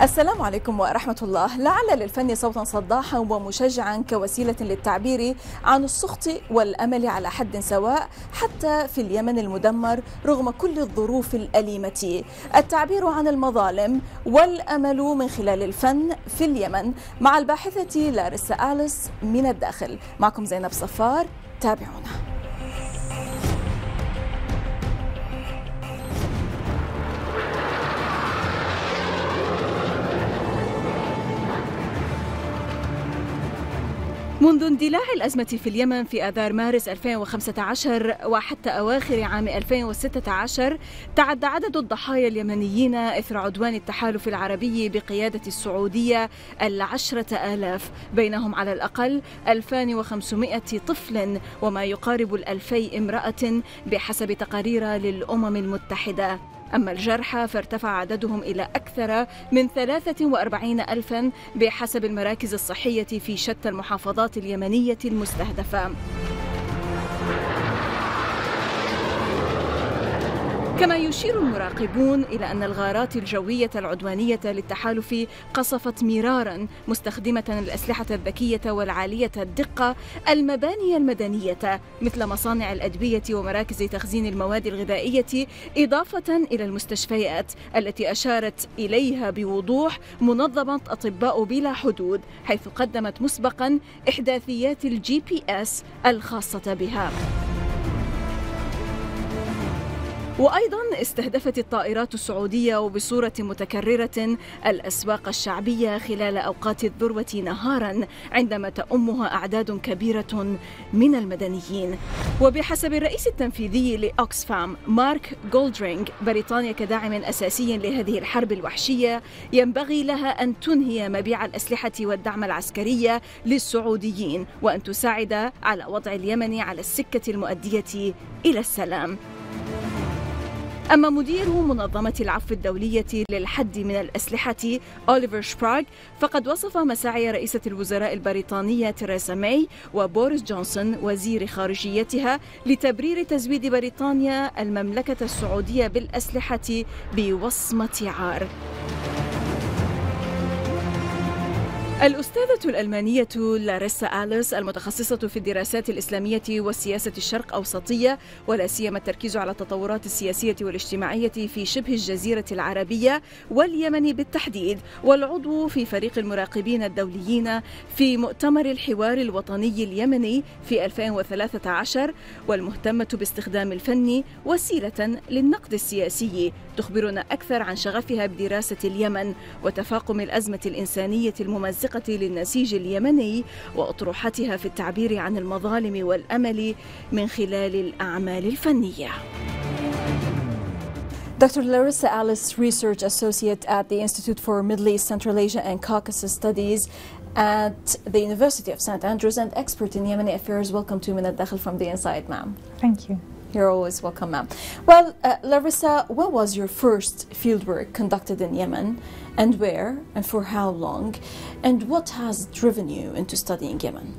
السلام عليكم ورحمة الله. لعل للفن صوتا صداحا ومشجعا كوسيلة للتعبير عن السخط والأمل على حد سواء حتى في اليمن المدمر رغم كل الظروف الأليمة. التعبير عن المظالم والأمل من خلال الفن في اليمن مع الباحثة لاريسا أليس من الداخل. معكم زينب صفار، تابعونا. منذ اندلاع الأزمة في اليمن في آذار مارس 2015 وحتى أواخر عام 2016 تعد عدد الضحايا اليمنيين إثر عدوان التحالف العربي بقيادة السعودية 10,000، بينهم على الأقل 2500 طفل وما يقارب 2000 امرأة بحسب تقارير للأمم المتحدة. أما الجرحى فارتفع عددهم إلى أكثر من 43,000 بحسب المراكز الصحية في شتى المحافظات اليمنية المستهدفة. كما يشير المراقبون إلى أن الغارات الجوية العدوانية للتحالف قصفت مراراً مستخدمة الأسلحة الذكية والعالية الدقة المباني المدنية مثل مصانع الأدوية ومراكز تخزين المواد الغذائية، إضافة إلى المستشفيات التي أشارت إليها بوضوح منظمة أطباء بلا حدود، حيث قدمت مسبقاً إحداثيات الGPS الخاصة بها. وأيضاً استهدفت الطائرات السعودية وبصورة متكررة الأسواق الشعبية خلال أوقات الذروة نهاراً عندما تؤمها أعداد كبيرة من المدنيين. وبحسب الرئيس التنفيذي لأوكسفام مارك جولدرينغ، بريطانيا كداعم أساسي لهذه الحرب الوحشية ينبغي لها أن تنهي مبيع الأسلحة والدعم العسكري للسعوديين وأن تساعد على وضع اليمن على السكة المؤدية إلى السلام. أما مدير منظمة العفو الدولية للحد من الأسلحة أوليفر شبراغ فقد وصف مساعي رئيسة الوزراء البريطانية تيريسا ماي وبوريس جونسون وزير خارجيتها لتبرير تزويد بريطانيا المملكة السعودية بالأسلحة بوصمة عار. الأستاذة الألمانية لاريسا أليس المتخصصة في الدراسات الإسلامية والسياسة الشرق أوسطية ولا سيما التركيز على التطورات السياسية والاجتماعية في شبه الجزيرة العربية واليمن بالتحديد، والعضو في فريق المراقبين الدوليين في مؤتمر الحوار الوطني اليمني في 2013 والمهتمة باستخدام الفن وسيلة للنقد السياسي، تخبرنا أكثر عن شغفها بدراسة اليمن وتفاقم الازمة الانسانية الممزقة للنسيج اليمني وأطروحتها في التعبير عن المظالم والأمل من خلال الأعمال الفنية. Dr. Larissa Alice, Research Associate at the Institute for Middle East, Central Asia and Caucasus Studies at the University of St. Andrews and expert in Yemeni affairs. Welcome to الداخل from the inside, ma'am. Thank you. You're always welcome, ma'am. Well, Larissa, what was your first fieldwork conducted in Yemen and where and for how long? And what has driven you into studying Yemen?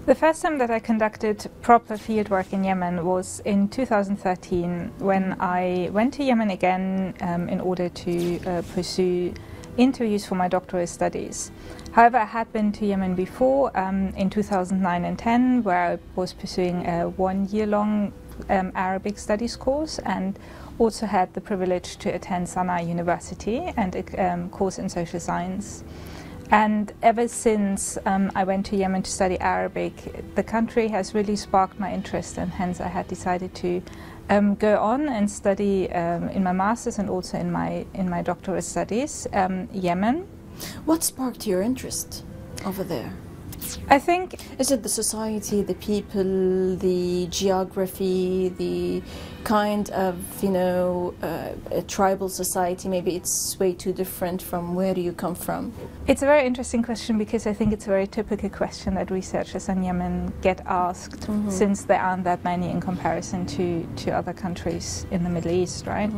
The first time that I conducted proper fieldwork in Yemen was in 2013 when I went to Yemen again in order to pursue interviews for my doctoral studies. However, I had been to Yemen before in 2009 and 10 where I was pursuing a one-year-long Arabic studies course and also had the privilege to attend Sana'a University and a course in social science. And ever since I went to Yemen to study Arabic, the country has really sparked my interest, and hence I had decided to go on and study in my master's and also in my doctoral studies Yemen. What sparked your interest over there? I think... Is it the society, the people, the geography, the kind of, a tribal society? Maybe it's way too different from where you come from. It's a very interesting question because I think it's a very typical question that researchers in Yemen get asked since there aren't that many in comparison to other countries in the Middle East, right?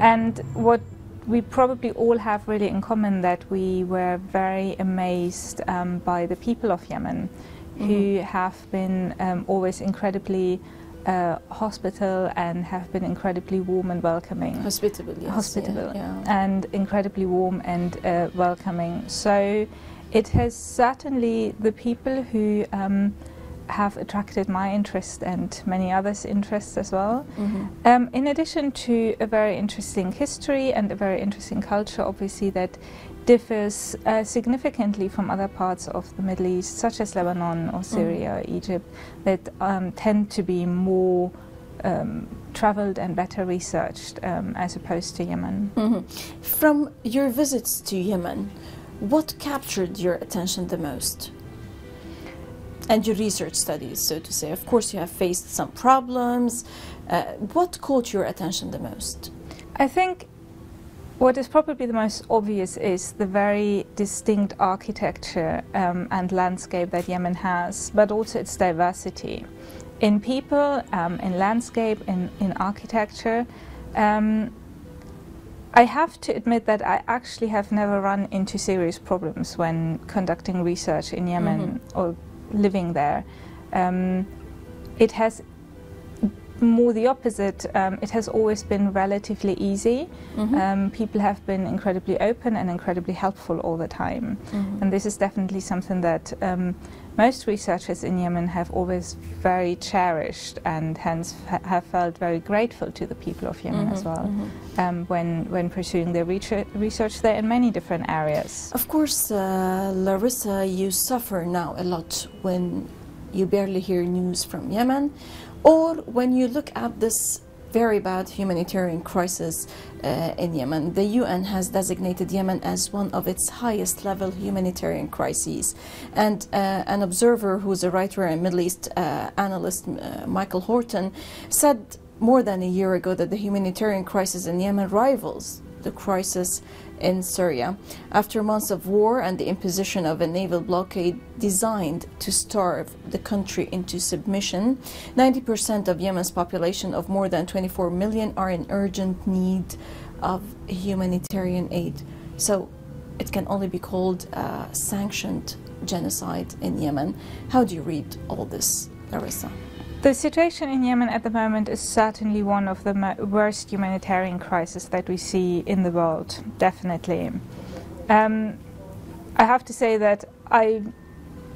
And what we probably all have really in common that we were very amazed by the people of Yemen who have been always incredibly hospital and have been incredibly warm and welcoming. Hospitable, yes. Hospitable, and incredibly warm and welcoming. So it has certainly the people who have attracted my interest and many others' interests as well. In addition to a very interesting history and a very interesting culture, obviously, that differs significantly from other parts of the Middle East, such as Lebanon or Syria, Egypt, that tend to be more traveled and better researched as opposed to Yemen. From your visits to Yemen, what captured your attention the most? And your research studies, so to say. Of course, you have faced some problems. What caught your attention the most? I think what is probably the most obvious is the very distinct architecture and landscape that Yemen has, but also its diversity. In people, in landscape, in architecture. I have to admit that I actually have never run into serious problems when conducting research in Yemen or living there. It has more the opposite. It has always been relatively easy. People have been incredibly open and incredibly helpful all the time. And this is definitely something that most researchers in Yemen have always very cherished and hence have felt very grateful to the people of Yemen as well when pursuing their research there in many different areas. Of course, Lárيسا, you suffer now a lot when you barely hear news from Yemen, or when you look at this very bad humanitarian crisis in Yemen. The UN has designated Yemen as one of its highest level humanitarian crises. And an observer who's a writer and Middle East analyst, Michael Horton, said more than a year ago that the humanitarian crisis in Yemen rivals the crisis in Syria. After months of war and the imposition of a naval blockade designed to starve the country into submission, 90% of Yemen's population of more than 24 million are in urgent need of humanitarian aid. So it can only be called sanctioned genocide in Yemen. How do you read all this, Lárيسا? The situation in Yemen at the moment is certainly one of the worst humanitarian crises that we see in the world, definitely. I have to say that I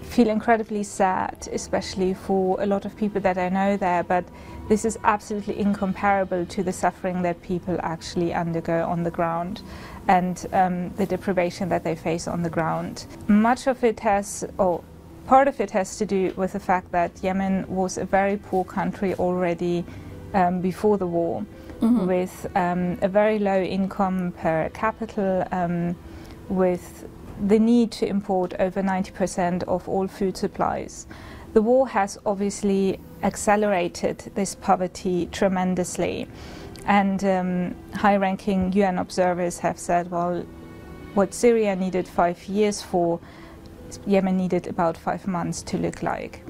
feel incredibly sad, especially for a lot of people that I know there, but this is absolutely incomparable to the suffering that people actually undergo on the ground and the deprivation that they face on the ground. Much of it has, or part of it has to do with the fact that Yemen was a very poor country already before the war, with a very low income per capita, with the need to import over 90% of all food supplies. The war has obviously accelerated this poverty tremendously, and high-ranking UN observers have said, well, what Syria needed 5 years for, Yemen needed about 5 months to look like.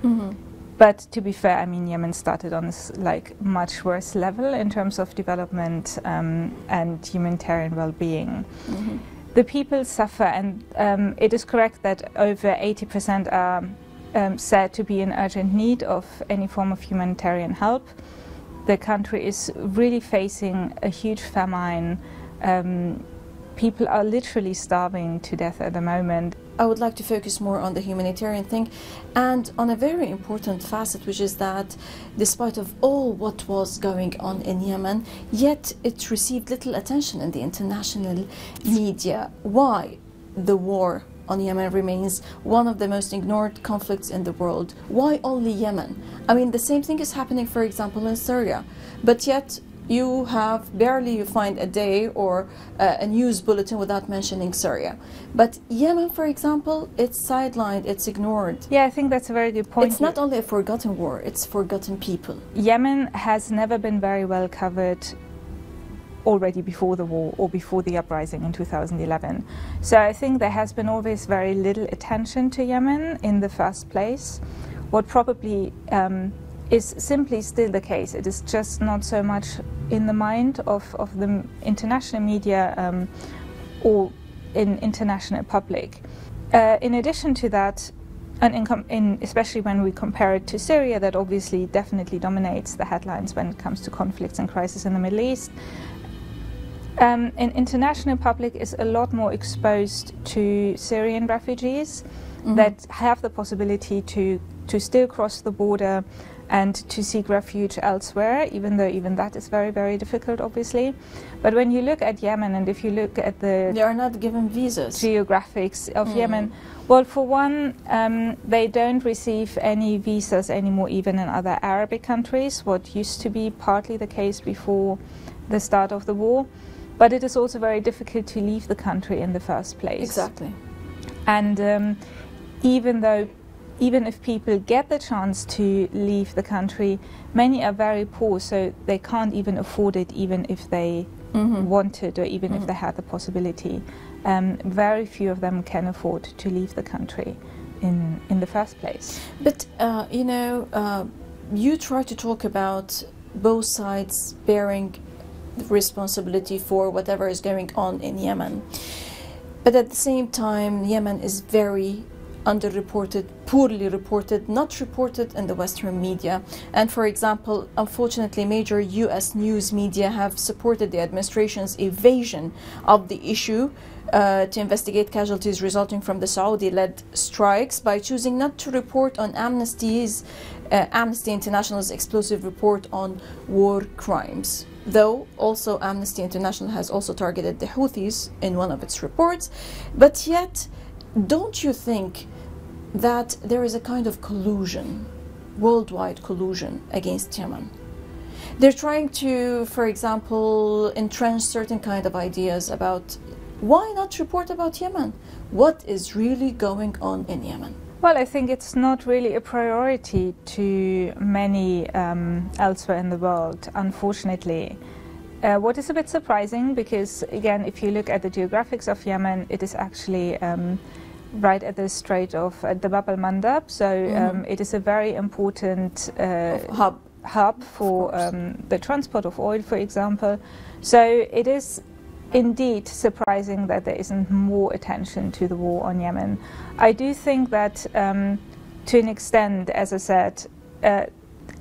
But to be fair, I mean, Yemen started on this much worse level in terms of development and humanitarian well-being. The people suffer, and it is correct that over 80% are said to be in urgent need of any form of humanitarian help. The country is really facing a huge famine. People are literally starving to death at the moment. I would like to focus more on the humanitarian thing and on a very important facet, which is that despite of all what was going on in Yemen, yet it received little attention in the international media. Why the war on Yemen remains one of the most ignored conflicts in the world? Why only Yemen? I mean, the same thing is happening, for example, in Syria, but yet you find a day or a news bulletin without mentioning Syria. But Yemen, for example, it's sidelined, it's ignored. Yeah, I think that's a very good point. It's not only a forgotten war, it's forgotten people. Yemen has never been very well covered already before the war or before the uprising in 2011. So I think there has been always very little attention to Yemen in the first place. What probably is simply still the case. It is just not so much in the mind of the international media or in international public. In addition to that, and especially when we compare it to Syria, that obviously definitely dominates the headlines when it comes to conflicts and crisis in the Middle East. An international public is a lot more exposed to Syrian refugees that have the possibility to still cross the border and to seek refuge elsewhere, even though even that is very, very difficult, obviously. But when you look at Yemen, and if you look at they are not given visas. Geographics of Yemen, well, for one, they don't receive any visas anymore, even in other Arabic countries, what used to be partly the case before the start of the war. But it is also very difficult to leave the country in the first place. Exactly. And even if people get the chance to leave the country, many are very poor, so they can't even afford it, even if they wanted, or even if they had the possibility. Very few of them can afford to leave the country in the first place. But, you try to talk about both sides bearing responsibility for whatever is going on in Yemen. But at the same time, Yemen is very underreported, poorly reported, not reported in the Western media. And for example, unfortunately, major US news media have supported the administration's evasion of the issue to investigate casualties resulting from the Saudi-led strikes by choosing not to report on Amnesty International's explosive report on war crimes. Though also Amnesty International has also targeted the Houthis in one of its reports. But yet, don't you think that there is a kind of collusion, worldwide collusion against Yemen? They're trying to, for example, entrench certain kind of ideas about why not report about Yemen? What is really going on in Yemen? Well, I think it's not really a priority to many elsewhere in the world, unfortunately. What is a bit surprising, because again, if you look at the geographics of Yemen, it is actually right at the Strait of the Bab al-Mandab, so it is a very important hub for the transport of oil, for example. So it is indeed surprising that there isn't more attention to the war on Yemen. I do think that to an extent, as I said,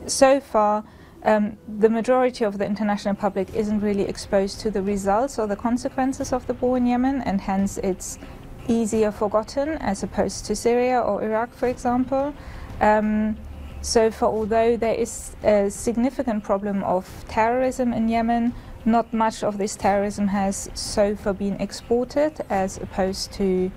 so far the majority of the international public isn't really exposed to the results or the consequences of the war in Yemen, and hence it's easier forgotten as opposed to Syria or Iraq, for example. Although there is a significant problem of terrorism in Yemen, not much of this terrorism has so far been exported as opposed to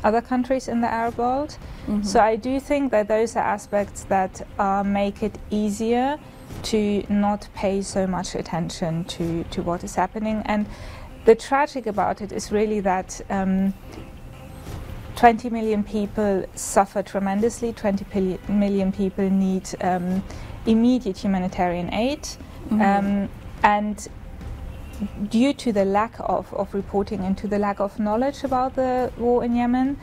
other countries in the Arab world. So I do think that those are aspects that make it easier to not pay so much attention to what is happening. And the tragic about it is really that 20 million people suffer tremendously, 20 million people need immediate humanitarian aid. And due to the lack of reporting and to the lack of knowledge about the war in Yemen,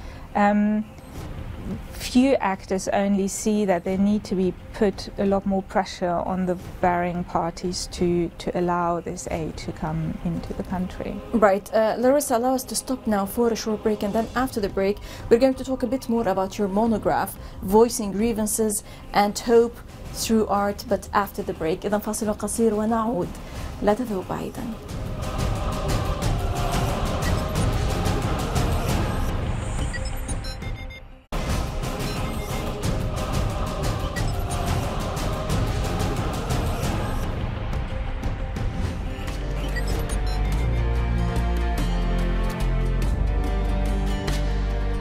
few actors only see that there need to be put a lot more pressure on the varying parties to allow this aid to come into the country. Right. Lاريسا, allow us to stop now for a short break, and then after the break we're going to talk a bit more about your monograph, Voicing Grievances and Hope Through Art, but after the break. إذا فاصل قصير ونعود، لا تذهبوا بعيدا.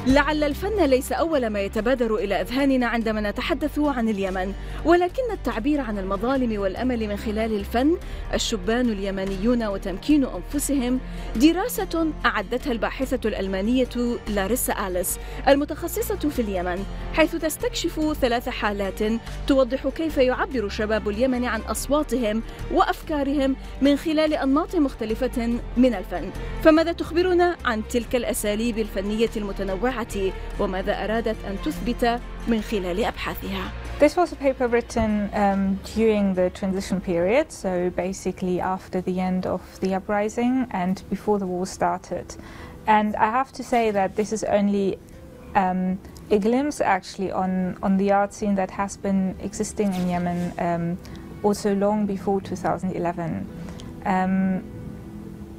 لعل الفن ليس أول ما يتبادر إلى أذهاننا عندما نتحدث عن اليمن، ولكن التعبير عن المظالم والأمل من خلال الفن، الشبان اليمنيون وتمكين أنفسهم، دراسة أعدتها الباحثة الألمانية لاريسا أليس المتخصصة في اليمن، حيث تستكشف 3 حالات توضح كيف يعبر شباب اليمن عن أصواتهم وأفكارهم من خلال أنماط مختلفة من الفن. فماذا تخبرنا عن تلك الأساليب الفنية المتنوعة، وماذا أرادت أن تثبت من خلال أبحاثها؟ This was a paper written during the transition period, so basically after the end of the uprising and before the war started. And I have to say that this is only a glimpse actually on the art scene that has been existing in Yemen also long before 2011.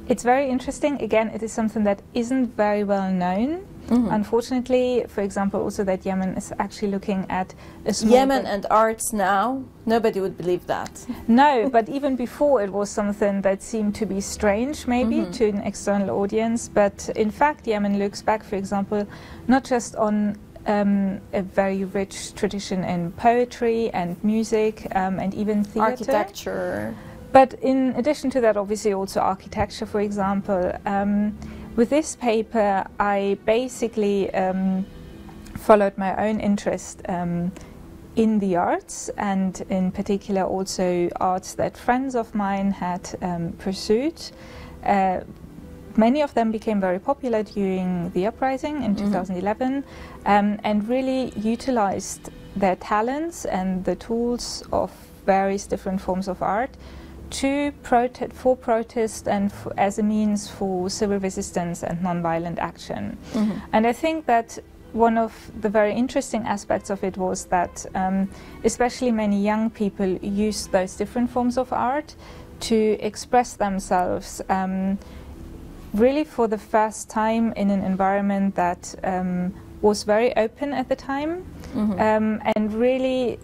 It's very interesting. Again, it is something that isn't very well known. Unfortunately, for example, also that Yemen is actually looking at a small Yemen and arts now, nobody would believe that. No, but even before it was something that seemed to be strange maybe to an external audience. But in fact, Yemen looks back, for example, not just on a very rich tradition in poetry and music and even theatre. Architecture. But in addition to that, obviously also architecture, for example. With this paper, I basically followed my own interest in the arts, and in particular also arts that friends of mine had pursued. Many of them became very popular during the uprising in 2011 and really utilized their talents and the tools of various different forms of art to protest and as a means for civil resistance and non-violent action. And I think that one of the very interesting aspects of it was that especially many young people used those different forms of art to express themselves really for the first time in an environment that was very open at the time and really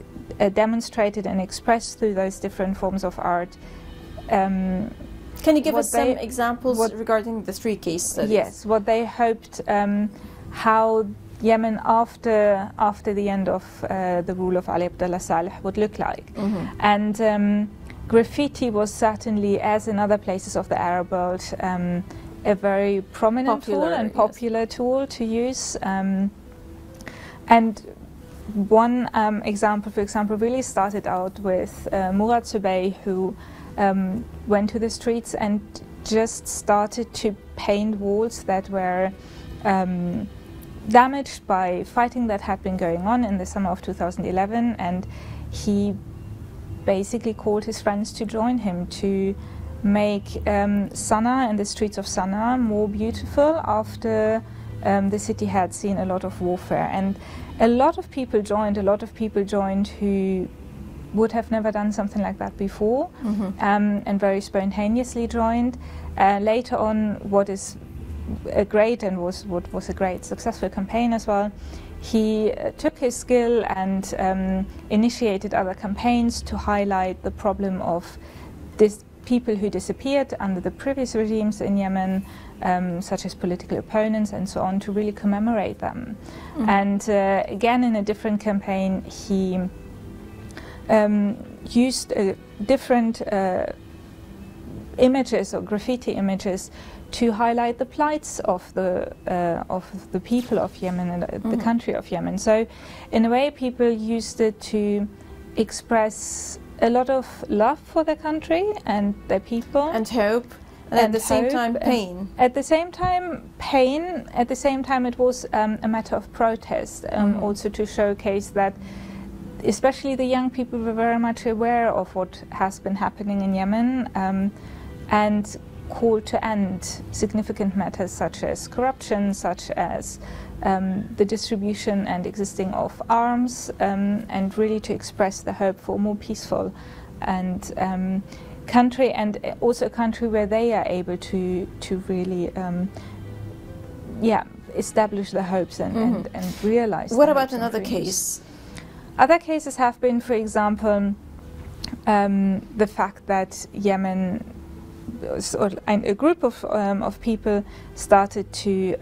demonstrated and expressed through those different forms of art. Can you give us some examples regarding the three case studies? Yes, what they hoped, how Yemen after the end of the rule of Ali Abdullah Saleh would look like. And graffiti was certainly, as in other places of the Arab world, a very prominent tool and popular tool to use. And one example, for example, really started out with Murad Subay, who went to the streets and just started to paint walls that were damaged by fighting that had been going on in the summer of 2011, and he basically called his friends to join him to make Sana'a and the streets of Sana'a more beautiful after the city had seen a lot of warfare. And a lot of people joined who would have never done something like that before, and very spontaneously joined. Later on, what is a great and was a great successful campaign as well, he took his skill and initiated other campaigns to highlight the problem of this people who disappeared under the previous regimes in Yemen, such as political opponents and so on, to really commemorate them. And again, in a different campaign, he used different images or graffiti images to highlight the plights of the people of Yemen and the country of Yemen. So in a way, people used it to express a lot of love for their country and their people. And hope. And at the same time, pain. At the same time, pain. At the same time, it was a matter of protest, also to showcase that especially the young people were very much aware of what has been happening in Yemen and called to end significant matters such as corruption, such as the distribution and existing of arms, and really to express the hope for a more peaceful and country, and also a country where they are able to really establish their hopes and realize. What about another case? Other cases have been, for example, the fact that Yemen, or a group of people started to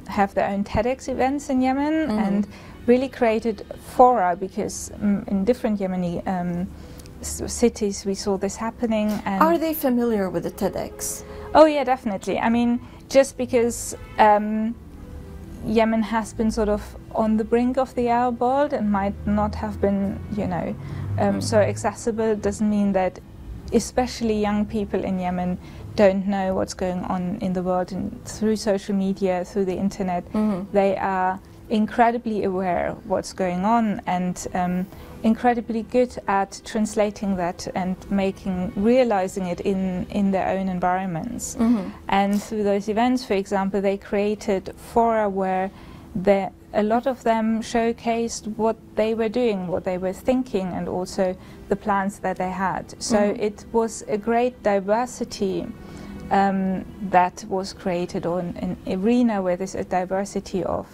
have their own TEDx events in Yemen and really created fora, because in different Yemeni cities we saw this happening. And are they familiar with the TEDx? Oh yeah, definitely. I mean, just because Yemen has been sort of on the brink of the Arab world and might not have been, so accessible, doesn't mean that especially young people in Yemen don't know what's going on in the world. And through social media, through the internet, they are incredibly aware of what's going on and incredibly good at translating that and realizing it in their own environments. And through those events, for example, they created fora where a lot of them showcased what they were doing, what they were thinking, and also the plans that they had. So it was a great diversity that was created, or an arena where there's a diversity of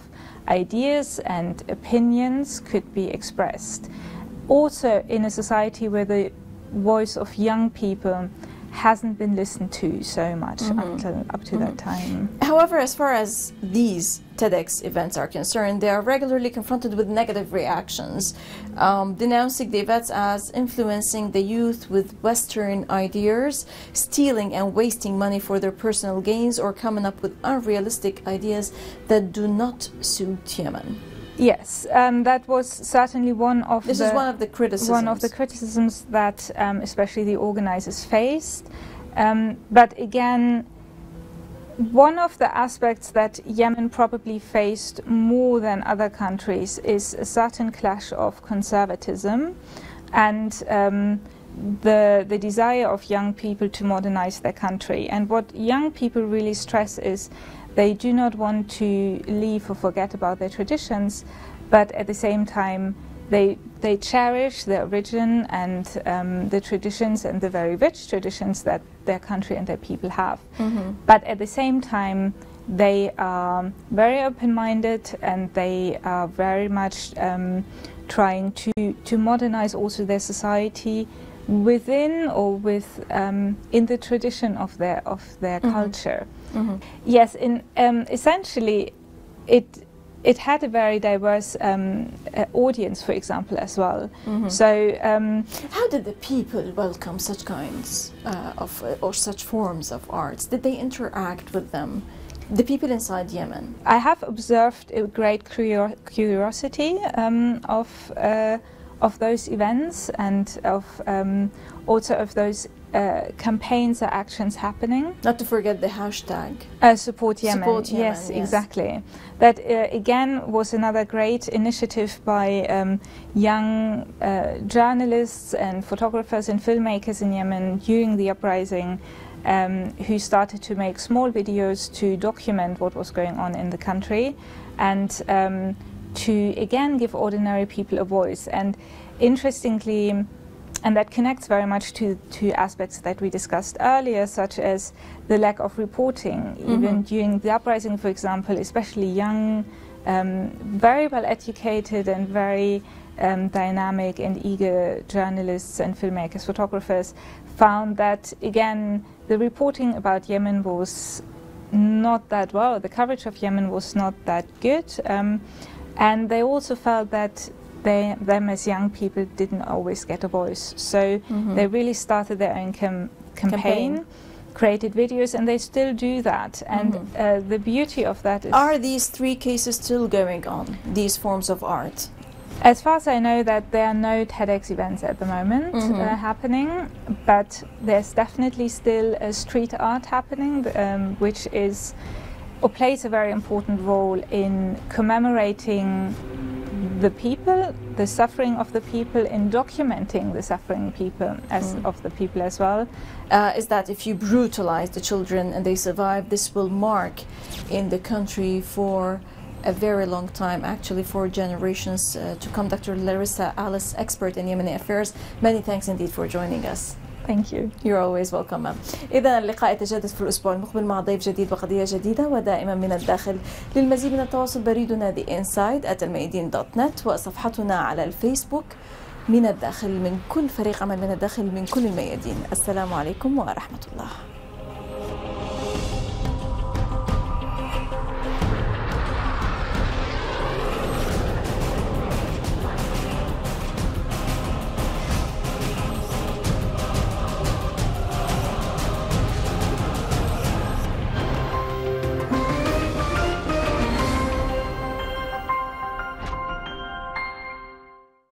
ideas and opinions could be expressed. Also in a society where the voice of young people hasn't been listened to so much up to that time. However, as far as these TEDx events are concerned, they are regularly confronted with negative reactions, denouncing the events as influencing the youth with Western ideas, stealing and wasting money for their personal gains, or coming up with unrealistic ideas that do not suit Yemen. Yes, that was certainly one of the criticisms. One of the criticisms that especially the organizers faced. But again, one of the aspects that Yemen probably faced more than other countries is a certain clash of conservatism and the desire of young people to modernize their country. And what young people really stress is they do not want to leave or forget about their traditions, but at the same time they cherish their origin and the traditions and the very rich traditions that their country and their people have. But at the same time they are very open-minded and they are very much trying to modernize also their society within or with in the tradition of their culture. Yes, essentially it had a very diverse audience, for example, as well. So how did the people welcome such kinds of or such forms of arts? Did they interact with them, the people inside Yemen? I have observed a great curiosity of those events and of also of those campaigns or actions happening. Not to forget the hashtag Support Yemen. Support Yemen, yes, exactly. That again was another great initiative by young journalists and photographers and filmmakers in Yemen during the uprising, who started to make small videos to document what was going on in the country and to again give ordinary people a voice. And interestingly, and that connects very much to aspects that we discussed earlier, such as the lack of reporting. Even during the uprising, for example, especially young, very well educated and very dynamic and eager journalists and filmmakers, photographers, found that, again, the reporting about Yemen was not that well, the coverage of Yemen was not that good. And they also felt that them as young people didn't always get a voice. So they really started their own campaign, created videos, and they still do that. And the beauty of that is... Are these three cases still going on, these forms of art? As far as I know, that there are no TEDx events at the moment happening, but there's definitely still a street art happening, which is or plays a very important role in commemorating the people, the suffering of the people, in documenting the suffering people of the people as well. Is that if you brutalize the children and they survive, this will mark in the country for a very long time, actually for generations to come. Dr. Lاريسا, Alice, expert in Yemeni affairs, many thanks indeed for joining us. Thank you. You're always welcome. إذا اللقاء يتجدد في الأسبوع المقبل مع ضيف جديد وقضية جديدة ودائما من الداخل. للمزيد من التواصل بريدنا theinside@almayadeen.net وصفحتنا على الفيسبوك من الداخل، من كل فريق عمل من الداخل من كل الميادين. السلام عليكم ورحمة الله.